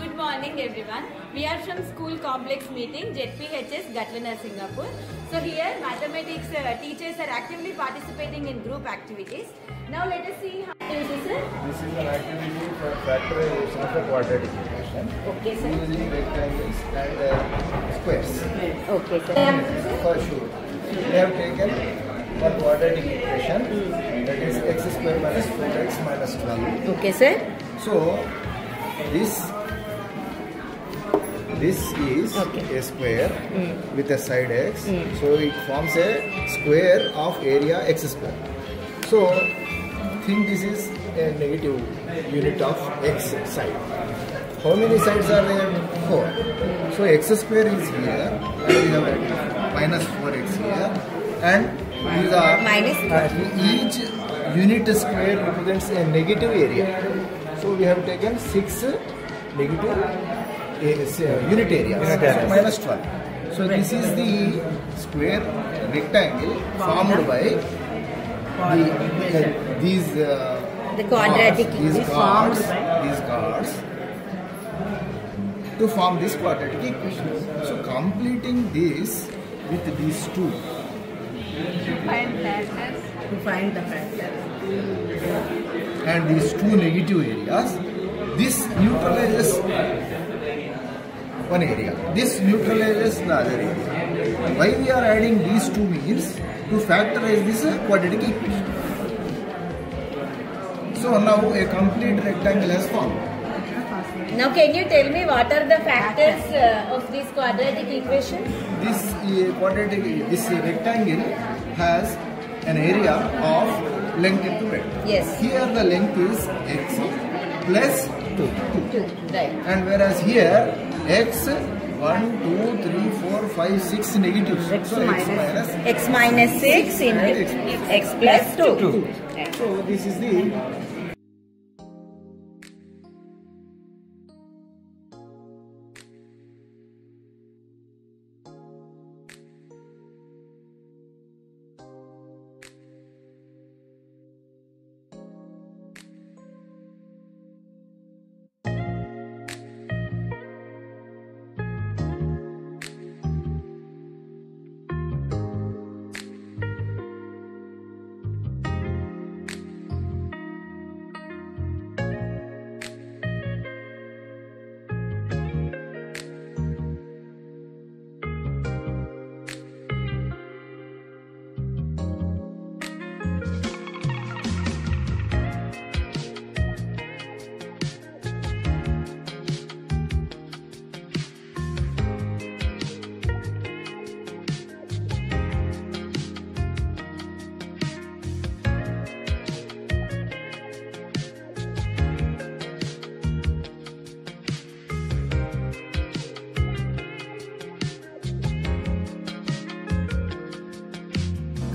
Good morning everyone. We are from school complex meeting ZPHS Gatlana Singapore. So here mathematics teachers are actively participating in group activities. Now let us see how it is, sir. This is an activity for factorization of a quadratic equation. Okay, sir. Using rectangles and squares. Okay, sir. For sure. We have taken one quadratic equation that is x square minus 4x minus 12. Okay, sir. So this is a square with a side x. So it forms a square of area x square. So think this is a negative unit of x side. How many sides are there? 4. So x square is here and we have minus 4x here, and these are Minus each unit square represents a negative area. So we have taken 6 negative unit area, so minus 12. So this is the square rectangle formed by these The quadratic cards to form this quadratic equation. So completing this with these two. To find the factors. And these two negative areas, this neutralizes one area, this neutralizes the other area. Why we are adding these two means to factorize this quadratic equation. So now a complete rectangle has formed. Now can you tell me what are the factors of this quadratic equation? This rectangle has an area of length into breadth. Yes. Here the length is x plus 2. Right. And whereas here x 1, 2, 3, 4, 5, 6 negatives. So X minus 6 into x plus 2. Right. So this is the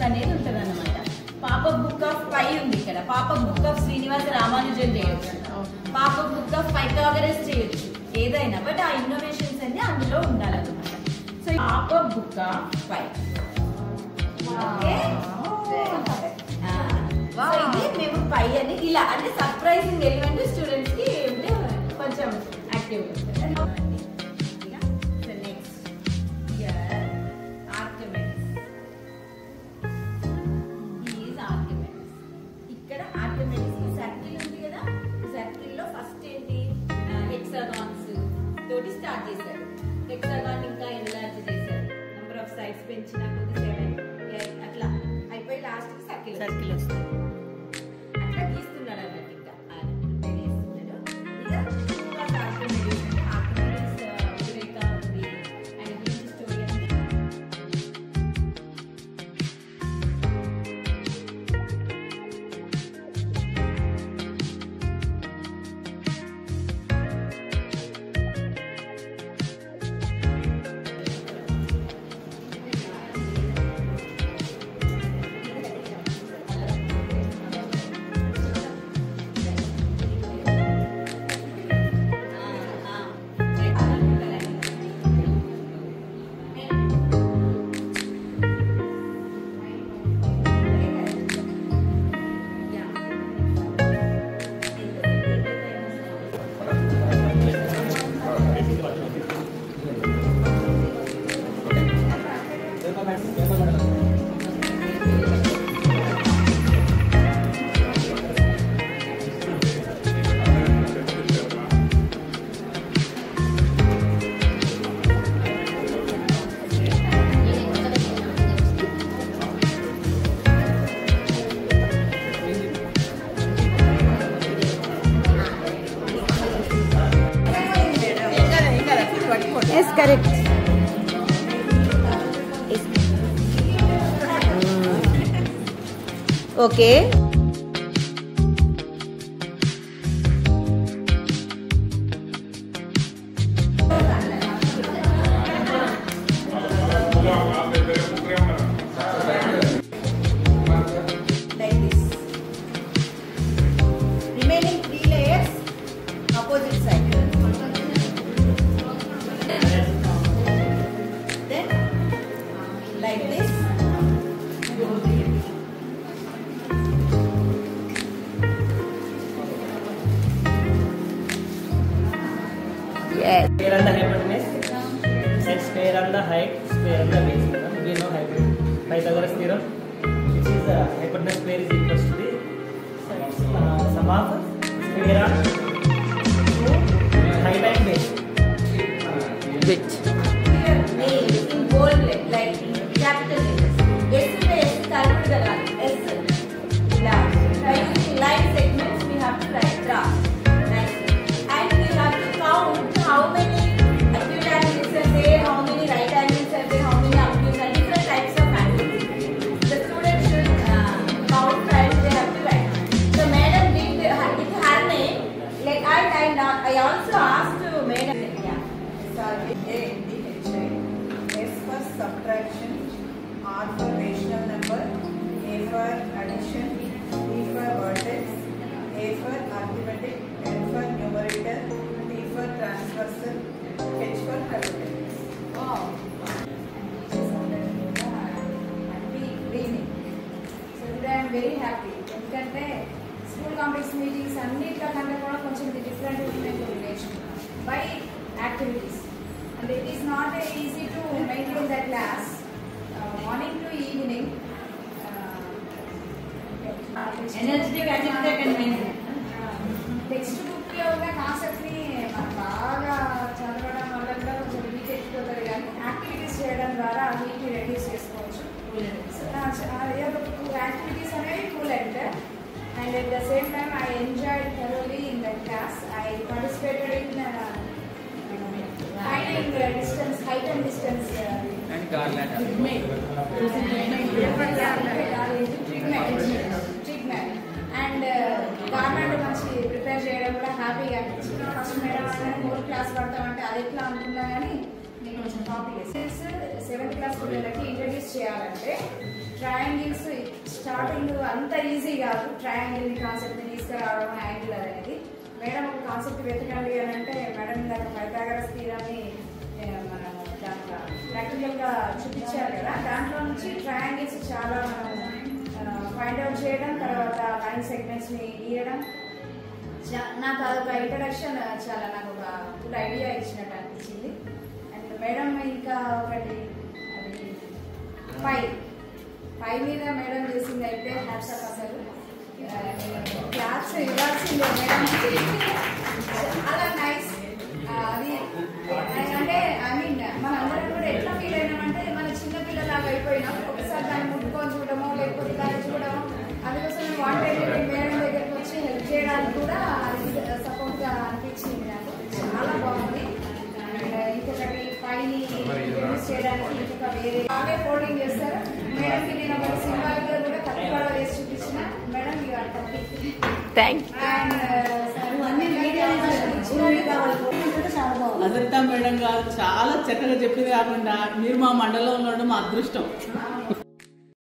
అనేది ఉంటుంది అన్నమాట. Popup book of పై ఉంది ఇక్కడ. Popup book of Srinivasa Ramanujan చేయొచ్చు, popup book of Pythagoras చేయొచ్చు, ఏదైనా but ఆ innovations అన్ని అందులో ఉండాలన్నమాట. So popup book of pie. Okay, so ఇది మేము పై అని ఇలా అంటే సర్ప్రైజింగ్ ఎలిమెంట్ స్టూడెంట్స్ కి ఉంటే కొంచెం యాక్టివ్ ఉంటుంది. తోటి స్టార్ట్ చేశారు. హెక్సాగాన్ ఇంకా ఎన్లార్జ్ చేశారు. నంబర్ ఆఫ్ సైడ్స్ పెంచిన కొద్ది 7, 8 అట్లా అయిపోయి లాస్ట్ కి సర్కిల్ వస్తుంది. అట్లా గీస్తున్నాడు అన్నట్టు ఇంకా గీస్తున్నాడు. ఇక ఆర్కిమెడిస్ అంటే ఆర్కిమెడిస్ రేఖ ఉంది అండ్ గురించి స్టోరీ అంటే okay. Square on the hypotenuse, and square on the height, square on the base. We know Pythagoras theorem, which is hypotenuse square is equals to the sum of square on height and base. Which? In bold like capital letters. S line segments we have to write draw. And we have to count how many acute angles are there, how many right angles are there, how many obtuse and different types of angles. The students should count and they have to write. So madam did with her name, like I also asked to madam. Yeah. Sorry, A in the HI. S for subtraction, R for rational number, A for addition, D for vertex, A for arithmetic, N for numerator, T for transversal, H for hypotenuse. Wow. So today I am very happy. ఎందుకంటే school complex meetings అన్నిట్లో కన్నా కూడా కొంచెం different relation by activities and it is not easy to maintain the class morning to evening energetic activity can maintain text book లో ఉన్న concept ని మనం బాగా చదవడం వల్ల కూడా కొంచెం వీక్ ఎక్కిపోతుంది కానీ యాక్టివిటీస్ చేయడం ద్వారా వీక్ని రెడ్యూస్ చేసుకోవచ్చు. యాక్టివిటీస్ అనేవి cool enter and at the same time I enjoyed thoroughly in the class. I participated in finding the distance, height and distance and garland treatment and garland మంచి prepare చేయడం కూడా హ్యాపీగా అనిపించింది. First madam whole class పడతామంటే అది ఎట్లా అనుకున్నా కానీ నేను కొంచెం కాపీ చేసి 7th క్లాస్ పిల్లలకి ఇంట్రడ్యూస్ చేయాలంటే ట్రయాంగిల్స్ స్టార్టింగ్ అంత ఈజీ కాదు. ట్రయాంగిల్ కాన్సెప్ట్ తీసుకురావడం యాంగిల్ అనేది మేడం ఒక కాన్సెప్ట్ వెతకండి అని అంటే మేడం దాని పైథాగరస్ థీరమ్ని మనం దాంట్లో ప్రాక్టికల్గా చూపించారు కదా. దాంట్లో నుంచి ట్రయాంగిల్స్ చాలా మనం ఫైండ్ అవుట్ చేయడం, తర్వాత లైన్ సెగ్మెంట్స్ని గీయడం, నాకు అదొక ఇంట్రడక్షన్ చాలా నాకు ఒక గుడ్ ఐడియా ఇచ్చినట్టు అనిపించింది. అండ్ మేడం ఇంకా ఒకటి అది పై మీద మేడం చేసింది అయితే హ్యాట్స్ ఆఫ్. అసలు క్లాస్ ఇవ్వాల్సిందే మేడం, చాలా నైస్. అది అంటే ఐ మీన్ మనందరం కూడా ఎట్లా ఫీల్ అయినామంటే మన చిన్నపిల్లలాగా అయిపోయినాం. ఒకసారి దాన్ని ముట్టుకొని చూడడమో లేకపోతే దాన్ని చూడడమో, అందుకోసం వాంటెడ్ మేడం దగ్గరికి వచ్చి హెల్ప్ చేయడానికి కూడా అది సపోర్ట్గా అనిపించింది నాకు. చాలా బాగుంది. ఇంకొకటి పైని చేయడానికి ఇంకొక వేరే బాగా ఫోల్డింగ్ చేస్తారు. మేడంకి నేను ఒక సింబాలిక్ గా కూడా కత్తి పడవ వేసి చూపించిన. మేడం అజంతా మేడం గారు చాలా చక్కగా చెప్పింది కాకుండా మీరు మా మండలంలో ఉండడం మా అదృష్టం.